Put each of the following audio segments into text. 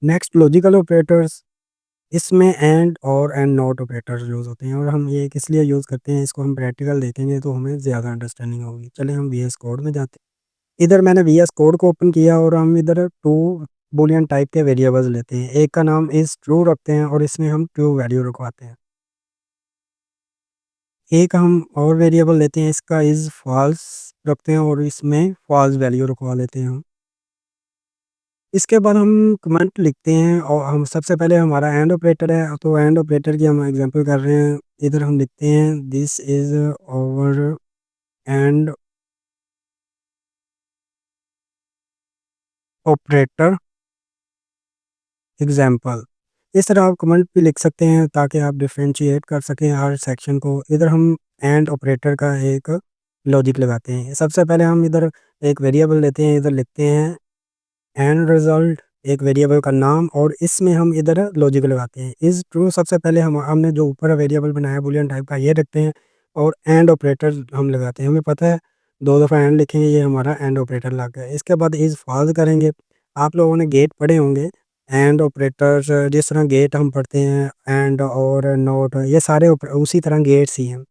Next logical operators, इसमें and not operators use होते हैं और हम ये किस लिए यूज़ करते हैं, इसको हम प्रैक्टिकल देखेंगे तो हमें ज़्यादा अंडरस्टैंडिंग होगी। चलें हम वी एस कोड में जाते हैं। इधर मैंने वी एस कोड को ओपन किया और हम इधर टू बूलियन टाइप के वेरिएबल्स लेते हैं। एक का नाम इज़ ट्रू रखते हैं और इसमें हम ट्रू वैल्यू रखवाते हैं। एक हम और वेरिएबल लेते हैं, इसका इज़ फॉल्स रखते हैं और इसमें फॉल्स वैल्यू रखवा लेते हैं हम। इसके बाद हम कमेंट लिखते हैं और हम सबसे पहले हमारा एंड ऑपरेटर है, तो एंड ऑपरेटर की हम एग्जांपल कर रहे हैं। इधर हम लिखते हैं this is our and operator example. इस तरह आप कमेंट भी लिख सकते हैं ताकि आप डिफ्रेंशिएट कर सकें हर सेक्शन को। इधर हम एंड ऑपरेटर का एक लॉजिक लगाते हैं। सबसे पहले हम इधर एक वेरिएबल लेते हैं, इधर लिखते हैं एंड रिजल्ट, एक वेरिएबल का नाम, और इसमें हम इधर लॉजिक लगाते हैं इज़ ट्रू। सबसे पहले हमने जो ऊपर वेरिएबल बनाया बूलियन टाइप का ये रखते हैं और एंड ऑपरेटर हम लगाते हैं। हमें पता है दो दफ़ा एंड लिखेंगे, ये हमारा एंड ऑपरेटर लग गया। इसके बाद इज़ फॉल्स करेंगे। आप लोगों ने गेट पढ़े होंगे, एंड ऑपरेटर्स जिस तरह गेट हम पढ़ते हैं एंड और नोट, ये सारे उसी तरह गेट्स ही हैं।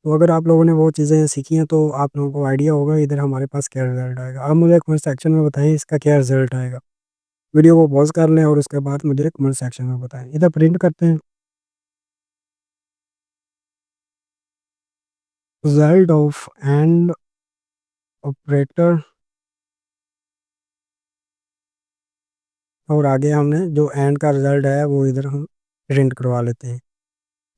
तो अगर आप लोगों ने वो चीज़ें सीखी हैं तो आप लोगों को आइडिया होगा इधर हमारे पास क्या रिजल्ट आएगा। अब मुझे कमेंट सेक्शन में बताएं इसका क्या रिजल्ट आएगा। वीडियो को पॉज़ कर लें और उसके बाद मुझे कमेंट सेक्शन में बताएँ। इधर प्रिंट करते हैं रिज़ल्ट ऑफ एंड ऑपरेटर, और आगे हमने जो एंड का रिज़ल्ट है वो इधर हम प्रिंट करवा लेते हैं।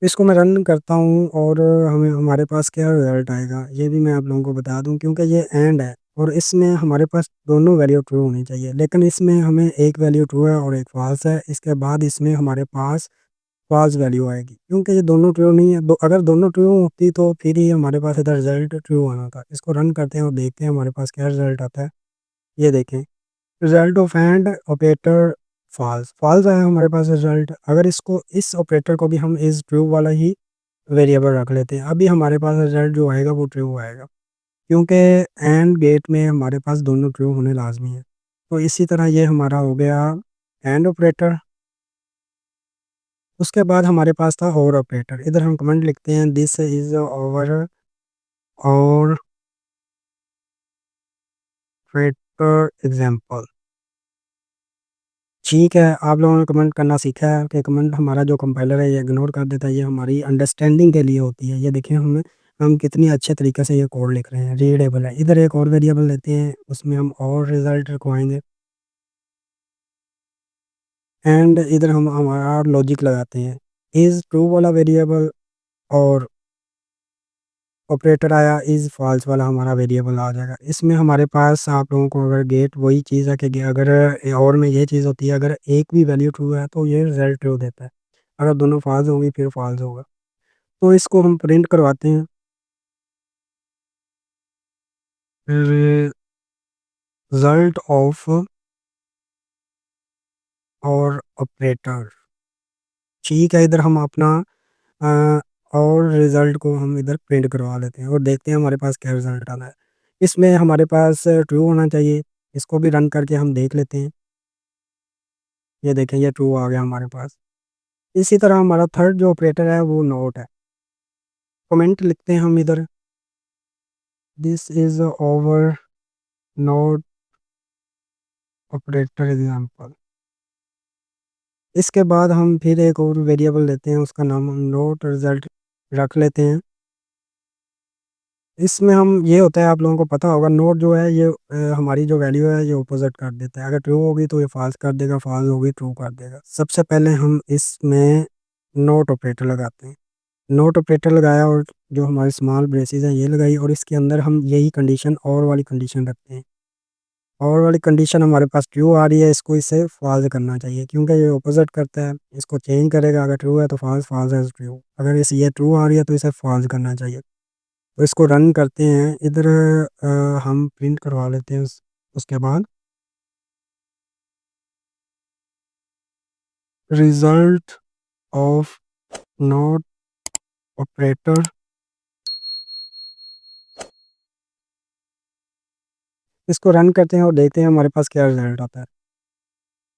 इसको मैं रन करता हूँ और हमें हमारे पास क्या रिज़ल्ट आएगा ये भी मैं आप लोगों को बता दूँ, क्योंकि ये एंड है और इसमें हमारे पास दोनों वैल्यू ट्रू होनी चाहिए, लेकिन इसमें हमें एक वैल्यू ट्रू है और एक फ़ॉल्स है। इसके बाद इसमें हमारे पास फ़ॉल्स वैल्यू आएगी क्योंकि ये दोनों ट्रू नहीं है। अगर दोनों ट्रू होती तो फिर ही हमारे पास इधर रिजल्ट ट्रू आना था। इसको रन करते हैं और देखते हैं हमारे पास क्या रिजल्ट आता है। ये देखें result of and operator false, false आया हमारे पास रिजल्ट। अगर इसको इस ऑपरेटर को भी हम इस ट्रू वाला ही वेरिएबल रख लेते हैं, अभी हमारे पास रिजल्ट जो आएगा वो ट्रू आएगा, क्योंकि एंड गेट में हमारे पास दोनों ट्रू होने लाजमी है। तो इसी तरह ये हमारा हो गया एंड ऑपरेटर। उसके बाद हमारे पास था और ऑपरेटर। इधर हम कमेंट लिखते हैं दिस इज ओवर और ऑपरेटर एग्जांपल। ठीक है, आप लोगों ने कमेंट करना सीखा है कि कमेंट हमारा जो कंपाइलर है ये इग्नोर कर देता है, ये हमारी अंडरस्टैंडिंग के लिए होती है। ये देखें हम कितनी अच्छे तरीके से ये कोड लिख रहे हैं, रीडेबल है। इधर एक और वेरिएबल लेते हैं, उसमें हम और रिजल्ट रखवाएंगे एंड इधर हम हमारा लॉजिक लगाते हैं इज़ ट्रू वाला वेरिएबल और ऑपरेटर आया इज़ फॉल्स वाला हमारा वेरिएबल आ जाएगा। इसमें हमारे पास आप लोगों को अगर गेट वही चीज़ है कि अगर और में ये चीज़ होती है, अगर एक भी वैल्यू ट्रू है तो ये रिजल्ट ट्रू देता है, अगर दोनों फॉल्स होंगी फिर फॉल्स होगा। तो इसको हम प्रिंट करवाते हैं रिजल्ट ऑफ और ऑपरेटर। ठीक है, इधर हम अपना अ, और रिज़ल्ट को हम इधर प्रिंट करवा लेते हैं और देखते हैं हमारे पास क्या रिज़ल्ट आता है। इसमें हमारे पास ट्रू होना चाहिए। इसको भी रन करके हम देख लेते हैं। ये देखें ये ट्रू आ गया हमारे पास। इसी तरह हमारा थर्ड जो ऑपरेटर है वो नोट है। कमेंट लिखते हैं हम इधर this is over note operator example. इसके बाद हम फिर एक और वेरिएबल लेते हैं, उसका नाम हम नोट रिज़ल्ट रख लेते हैं। इसमें हम ये होता है आप लोगों को पता होगा नोट जो है ये हमारी जो वैल्यू है ये अपोजिट कर देता है। अगर ट्रू होगी तो ये फॉल्स कर देगा, फॉल्स होगी ट्रू कर देगा। सबसे पहले हम इसमें नोट ऑपरेटर लगाते हैं। नोट ऑपरेटर लगाया और जो हमारे स्मॉल ब्रेसेस हैं ये लगाई और इसके अंदर हम यही कंडीशन और वाली कंडीशन रखते हैं। और वाली कंडीशन हमारे पास ट्रू आ रही है, इसको इससे फॉल्स करना चाहिए क्योंकि ये अपोजिट करता है। इसको चेंज करेगा, अगर ट्रू है तो फॉल्स, फॉल्स है तो ट्रू। अगर इस ये ट्रू आ रही है तो इसे फॉल्स करना चाहिए। तो इसको रन करते हैं इधर हम प्रिंट करवा लेते हैं उसके बाद रिजल्ट ऑफ नोट ऑपरेटर। इसको रन करते हैं और देखते हैं हमारे पास क्या रिजल्ट आता है।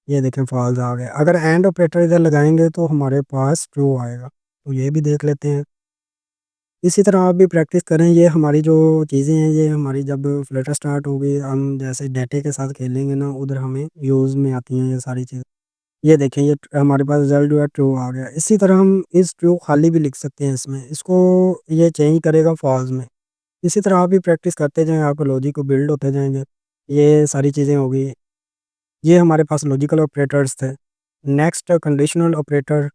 ये देखें फॉल्स आ गया। अगर एंड ऑपरेटर इधर लगाएंगे तो हमारे पास ट्रू आएगा, तो ये भी देख लेते हैं। इसी तरह आप भी प्रैक्टिस करें। ये हमारी जो चीज़ें हैं ये हमारी जब फ्लटर स्टार्ट होगी, हम जैसे डेटे के साथ खेलेंगे ना, उधर हमें यूज़ में आती हैं ये सारी चीज़ें। ये देखें ये हमारे पास रिजल्ट जो है ट्रू आ गया। इसी तरह हम इस ट्रू खाली भी लिख सकते हैं इसमें, इसको ये चेंज करेगा फॉल्स में। इसी तरह आप भी प्रैक्टिस करते जाएं, आपका लॉजिक को बिल्ड होते जाएंगे। ये सारी चीज़ें होगी। ये हमारे पास लॉजिकल ऑपरेटर्स थे। Next conditional operator.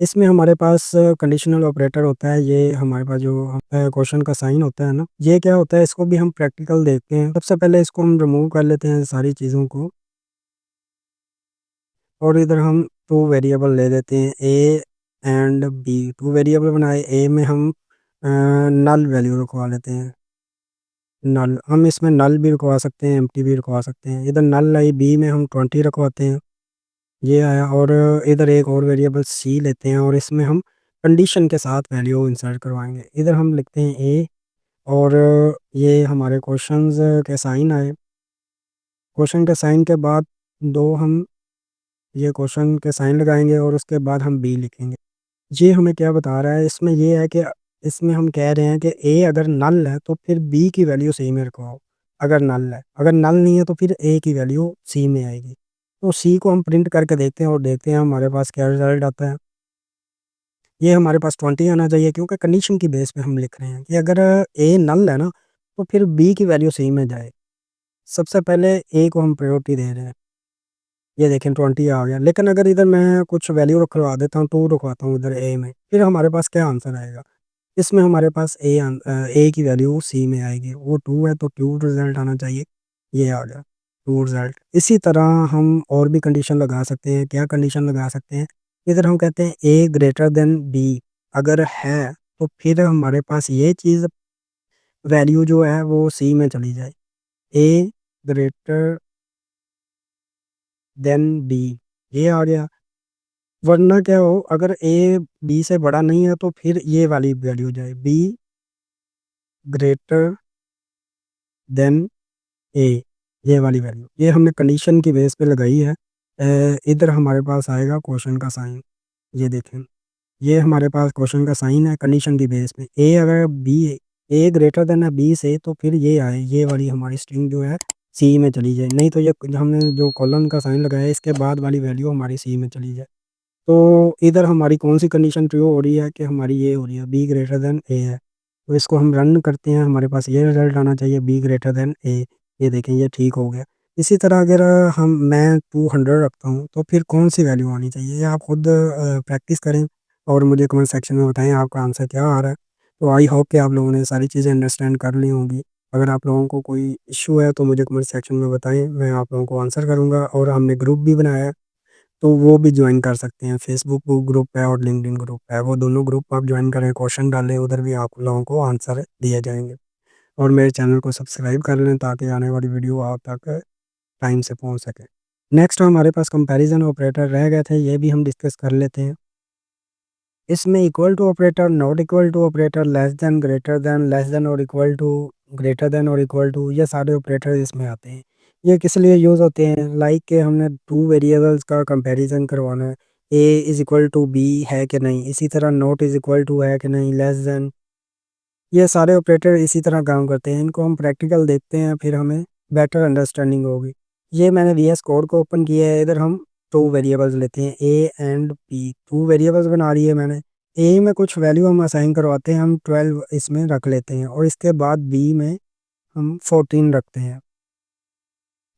इसमें हमारे पास कंडीशनल ऑपरेटर होता है। ये हमारे पास जो क्वेश्चन का साइन होता है ना, ये क्या होता है, इसको भी हम प्रैक्टिकल देखते हैं। सबसे पहले इसको हम रिमूव कर लेते हैं सारी चीज़ों को, और इधर हम टू वेरिएबल ले लेते हैं, A and B. Two variable बनाए, ए में हम नल वैल्यू रखवा लेते हैं। नल हम इसमें नल भी रखवा सकते हैं, एम्प्टी भी रखवा सकते हैं। इधर नल आई, बी में हम 20 रखवाते हैं, ये आया। और इधर एक और वेरिएबल सी लेते हैं और इसमें हम कंडीशन के साथ वैल्यू इंसर्ट करवाएंगे। इधर हम लिखते हैं ए, और ये हमारे क्वेश्चंस के साइन आए। क्वेश्चन के साइन के बाद दो हम ये क्वेश्चन के साइन लगाएंगे और उसके बाद हम बी लिखेंगे। ये हमें क्या बता रहा है इसमें, ये है कि इसमें हम कह रहे हैं कि ए अगर नल है तो फिर बी की वैल्यू सी में रखवाओ। अगर नल है, अगर नल नहीं है तो फिर ए की वैल्यू सी में आएगी। तो सी को हम प्रिंट करके देखते हैं और देखते हैं हमारे पास क्या रिजल्ट आता है। ये हमारे पास 20 आना चाहिए, क्योंकि कंडीशन की बेस पे हम लिख रहे हैं कि अगर ए नल है ना तो फिर बी की वैल्यू सी में जाए। सबसे पहले ए को हम प्रायोरिटी दे रहे हैं। ये देखें 20 आ गया। लेकिन अगर इधर मैं कुछ वैल्यू रखवा देता हूँ, 2 रखवाता हूँ इधर ए में, फिर हमारे पास क्या आंसर आएगा। इसमें हमारे पास ए की वैल्यू सी में आएगी। वो 2 है तो 2 रिजल्ट आना चाहिए। ये आ गया 2 रिजल्ट। इसी तरह हम और भी कंडीशन लगा सकते हैं। क्या कंडीशन लगा सकते हैं, इधर हम कहते हैं ए ग्रेटर देन बी अगर है, तो फिर हमारे पास ये चीज़ वैल्यू जो है वो सी में चली जाए। ए ग्रेटर देन बी, ये आ गया। वरना क्या हो, अगर ए बी से बड़ा नहीं है तो फिर ये वाली वैल्यू जाए, बी ग्रेटर देन ए, ये वाली वैल्यू। ये हमने कंडीशन की बेस पे लगाई है। इधर हमारे पास आएगा क्वेश्चन का साइन। ये देखें, ये हमारे पास क्वेश्चन का साइन है कंडीशन की बेस पे। ए अगर बी, ए ग्रेटर देन है बी से, तो फिर ये आए, ये वाली हमारी स्ट्रिंग जो है सी में चली जाए। नहीं तो ये हमने जो कॉलम का साइन लगाया है इसके बाद वाली वैल्यू हमारी सी में चली जाए। तो इधर हमारी कौन सी कंडीशन ट्रू हो रही है कि हमारी ये हो रही है बी ग्रेटर देन ए है। तो इसको हम रन करते हैं, हमारे पास ये रिजल्ट आना चाहिए बी ग्रेटर देन ए। ये देखें ये ठीक हो गया। इसी तरह अगर मैं 200 रखता हूँ तो फिर कौन सी वैल्यू आनी चाहिए, ये आप खुद प्रैक्टिस करें और मुझे कमेंट सेक्शन में बताएं आपका आंसर क्या आ रहा है। तो आई होप कि आप लोगों ने सारी चीज़ें अंडरस्टैंड कर ली होंगी। अगर आप लोगों को कोई इशू है तो मुझे कमेंट सेक्शन में बताएं, मैं आप लोगों को आंसर करूँगा। और हमने ग्रुप भी बनाया है, तो वो भी ज्वाइन कर सकते हैं। फेसबुक ग्रुप है और लिंक्डइन ग्रुप है, वो दोनों ग्रुप आप ज्वाइन करें, क्वेश्चन डालें, उधर भी आप लोगों को आंसर दिए जाएंगे। और मेरे चैनल को सब्सक्राइब कर लें ताकि आने वाली वीडियो आप तक टाइम से पहुंच सके। नेक्स्ट हमारे पास कंपैरिजन ऑपरेटर रह गए थे, ये भी हम डिस्कस कर लेते हैं। इसमें equal to operator, not equal to operator, less than, greater than, less than और इक्वल टू, ग्रेटर देन और इक्वल टू, ये सारे ऑपरेटर इसमें आते हैं। ये किस लिए यूज़ होते हैं, लाइक के हमने टू वेरिएबल्स का कंपैरिजन करवाना है, A is equal to B है कि नहीं, इसी तरह नॉट इज़ इक्वल टू है कि नहीं, लेस देन। ये सारे ऑपरेटर इसी तरह काम करते हैं। इनको हम प्रैक्टिकल देखते हैं, फिर हमें बेटर अंडरस्टैंडिंग होगी। ये मैंने वी एस कोड को ओपन किया है। इधर हम टू वेरिएबल्स लेते हैं, A and B. Two variables बना रही है मैंने। ए में कुछ वैल्यू हम असाइन करवाते हैं, हम 12 इसमें रख लेते हैं, और इसके बाद बी में हम 14 रखते हैं।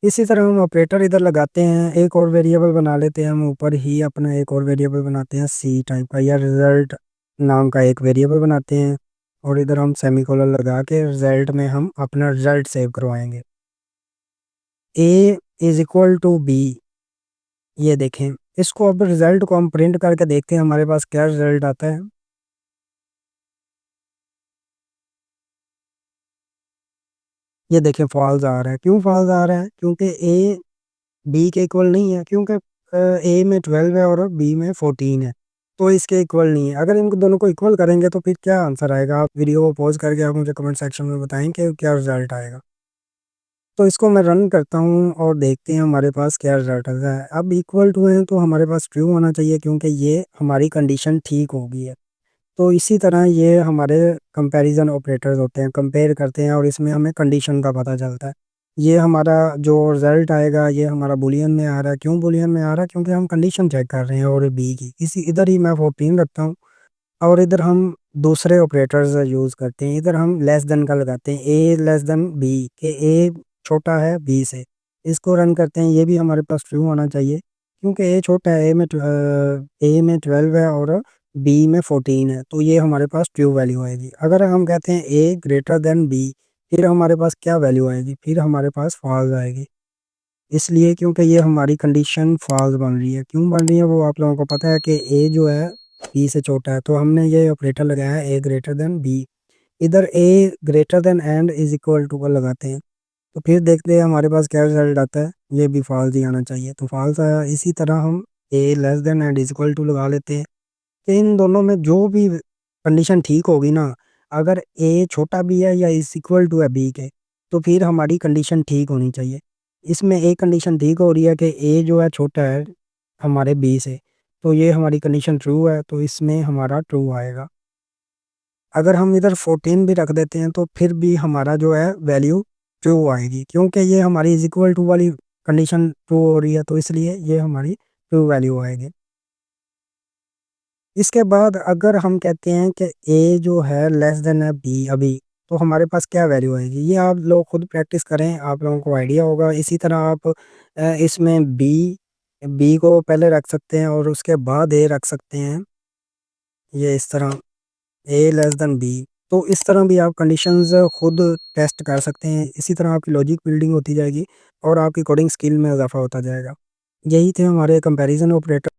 इसी तरह हम ऑपरेटर इधर लगाते हैं, एक और वेरिएबल बना लेते हैं हम ऊपर ही अपना, एक और वेरिएबल बनाते हैं सी टाइप का, या रिजल्ट नाम का एक वेरिएबल बनाते हैं। और इधर हम सेमीकोलन लगा के रिजल्ट में हम अपना रिजल्ट सेव करवाएंगे। ए इज इक्वल टू बी, ये देखें। इसको अब रिजल्ट को हम प्रिंट करके देखते हैं हमारे पास क्या रिजल्ट आता है। ये देखें फॉल्स आ रहा है। क्यों फॉल्स आ रहा है, क्योंकि ए बी के इक्वल नहीं है, क्योंकि ए में 12 है और बी में 14 है, तो इसके इक्वल नहीं है। अगर इनको दोनों को इक्वल करेंगे तो फिर क्या आंसर आएगा, आप वीडियो को पॉज करके आप मुझे कमेंट सेक्शन में बताएं कि क्या रिजल्ट आएगा। तो इसको मैं रन करता हूँ और देखते हैं हमारे पास क्या रिज़ल्ट आता है। अब इक्वल टू है तो हमारे पास ट्रू होना चाहिए क्योंकि ये हमारी कंडीशन ठीक हो गई है। तो इसी तरह ये हमारे कंपैरिज़न ऑपरेटर्स होते हैं, कंपेयर करते हैं और इसमें हमें कंडीशन का पता चलता है। ये हमारा जो रिज़ल्ट आएगा ये हमारा बूलियन में आ रहा है। क्यों बूलियन में आ रहा है? क्योंकि हम कंडीशन चेक कर रहे हैं और बी की। इसी इधर ही मैं 14 रखता हूँ और इधर हम दूसरे ऑपरेटर्स यूज़ करते हैं। इधर हम लेस देन का लगाते हैं, ए लेस देन बी, कि ए छोटा है बी से। इसको रन करते हैं, ये भी हमारे पास ट्रू होना चाहिए क्योंकि ए छोटा है, ए में 12 है और बी में 14 है, तो ये हमारे पास ट्रू वैल्यू आएगी। अगर हम कहते हैं ए ग्रेटर देन बी, फिर हमारे पास क्या वैल्यू आएगी? फिर हमारे पास फॉल्स आएगी। इसलिए क्योंकि ये हमारी कंडीशन फॉल्स बन रही है। क्यों बन रही है वो आप लोगों को पता है कि ए जो है बी से छोटा है, तो हमने ये ऑपरेटर लगाया है ए ग्रेटर देन बी। इधर A greater than and is equal to का लगाते हैं, तो फिर देखते हैं हमारे पास क्या रिजल्ट आता है। ये भी फॉल्स ही आना चाहिए, तो फॉल्स आया। इसी तरह हम A less than and is equal to लगा लेते हैं कि इन दोनों में जो भी कंडीशन ठीक होगी ना, अगर ए छोटा भी है या इज इक्वल टू है बी के, तो फिर हमारी कंडीशन ठीक होनी चाहिए। इसमें ए कंडीशन ठीक हो रही है कि ए जो है छोटा है हमारे बी से, तो ये हमारी कंडीशन ट्रू है, तो इसमें हमारा ट्रू आएगा। अगर हम इधर 14 भी रख देते हैं तो फिर भी हमारा जो है वैल्यू ट्रू आएगी क्योंकि ये हमारी इज इक्वल टू वाली कंडीशन ट्रू हो रही है, तो इसलिए ये हमारी ट्रू वैल्यू आएगी। इसके बाद अगर हम कहते हैं कि ए जो है लेस देन है बी अभी, तो हमारे पास क्या वैल्यू आएगी? ये आप लोग खुद प्रैक्टिस करें, आप लोगों को आइडिया होगा। इसी तरह आप इसमें बी बी को पहले रख सकते हैं और उसके बाद ए रख सकते हैं, ये इस तरह ए लेस देन बी। तो इस तरह भी आप कंडीशंस खुद टेस्ट कर सकते हैं। इसी तरह आपकी लॉजिक बिल्डिंग होती जाएगी और आपकी कोडिंग स्किल में इजाफा होता जाएगा। यही थे हमारे कंपैरिजन ऑपरेटर।